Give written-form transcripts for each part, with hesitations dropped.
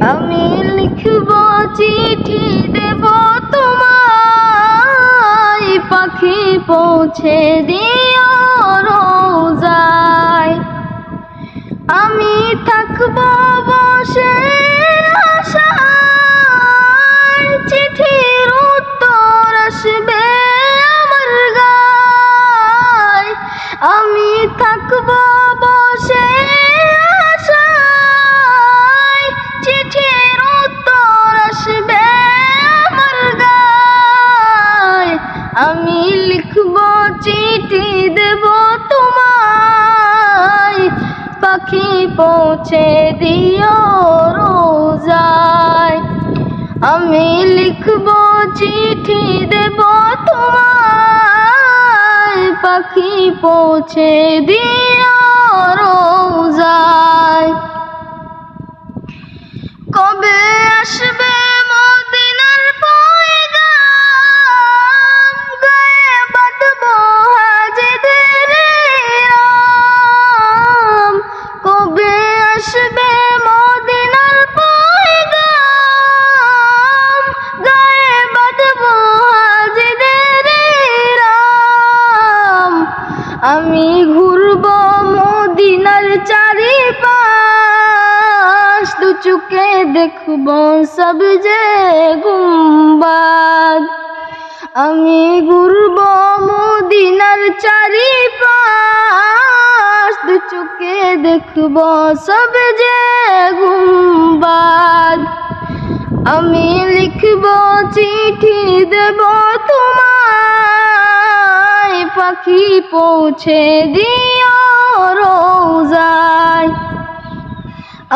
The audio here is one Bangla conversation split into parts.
আমি লিখব চিঠি দেব তোমায়, পাখি পৌঁছে দিও রোজায়। আমি থাকব বসে আশায়, চিঠির উত্তর আসবে আমার গায়। আমি থাকব বসে আশায়, চিঠির উত্তর আসবে আমার গায়। আমি লিখব চিঠি দেব তোমায়, পাখি পৌঁছে দিও রোজায়। আমি লিখব চিঠি দেব তোমায়, পাখি পৌঁছে দিও রোজায়। কবে আসবে মদিনার পয়গাম, গায়ে বাঁধব হাজেদের রাম। কবে আসবে মদিনার পয়গাম, গায়ে বাঁধব হাজেদের রাম। আমি ঘুরব মদিনার চারিপাশ, দু চোখে দেখব সব যে গুম্বাদ। আমি ঘুরব মদিনার চারিপাশ, দু চোখে দেখব সব যে গুম্বাদ। আমি লিখব চিঠি দেব তোমায়, পাখি পৌঁছে দিও রোজায়।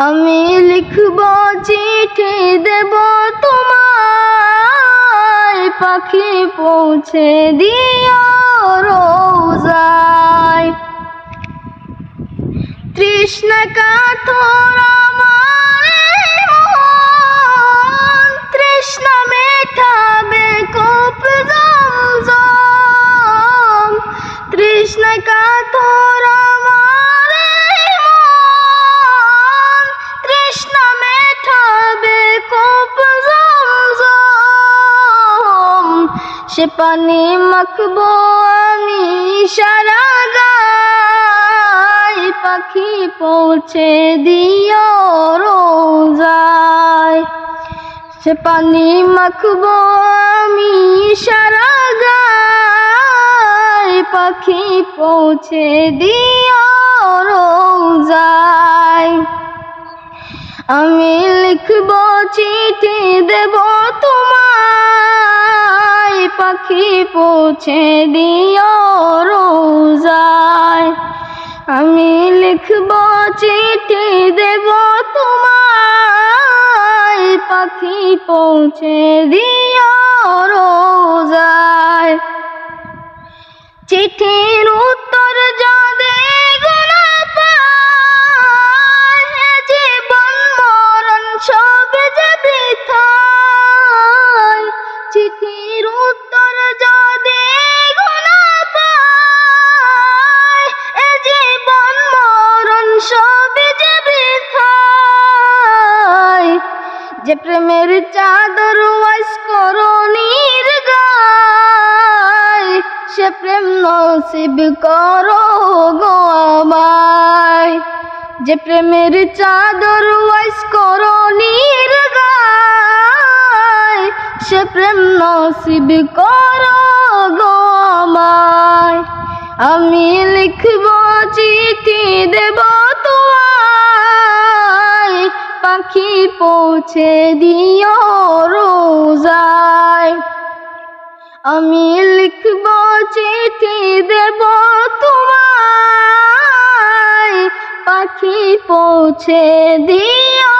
আমি লিখব চিঠি দেব তোমায়, পাখি পৌঁছে দিও রোজায়। তৃষ্ণা কাতর আমার মন, তৃষ্ণা মেটাবে কূপ জমজম। তৃষ্ণা কাতর আমার মন, তৃষ্ণা মেটাবে কূপ জমজম। সে পানি মাখবো আমি সারা গায়, পাখি পৌঁছে দিও রোজায়। সে পানি মাখবো আমি সারা গায়, পাখি পৌঁছে দিও রোজায়। আমি লিখব চিঠি দেব তোমায়, পাখি পৌঁছে দিও রোজায়। আমি লিখব চিঠি দেব তোমায়, পাখি পৌঁছে দিও রোজায়। চিঠির উত্তর যদি গুনা পাই, জীবন মরণ সব যে বৃথায়। চিঠির উত্তর যদি গুনা পাই, জীবন মরণ সব যে বৃথায়। যে প্রেমের চাদর ওয়াইস করণীর গায়, সে প্রেম নসিব করো গো আমায়। যে প্রেমের চাদর ওয়াইস করণীর গায়, সে প্রেম নসিব করো গো আমায়। আমি লিখব চিঠি দেব তোমায়, পাখি পৌঁছে দিও রোজায়। আমি লিখব চিঠি দেব তোমায়, পাখি পৌঁছে দিও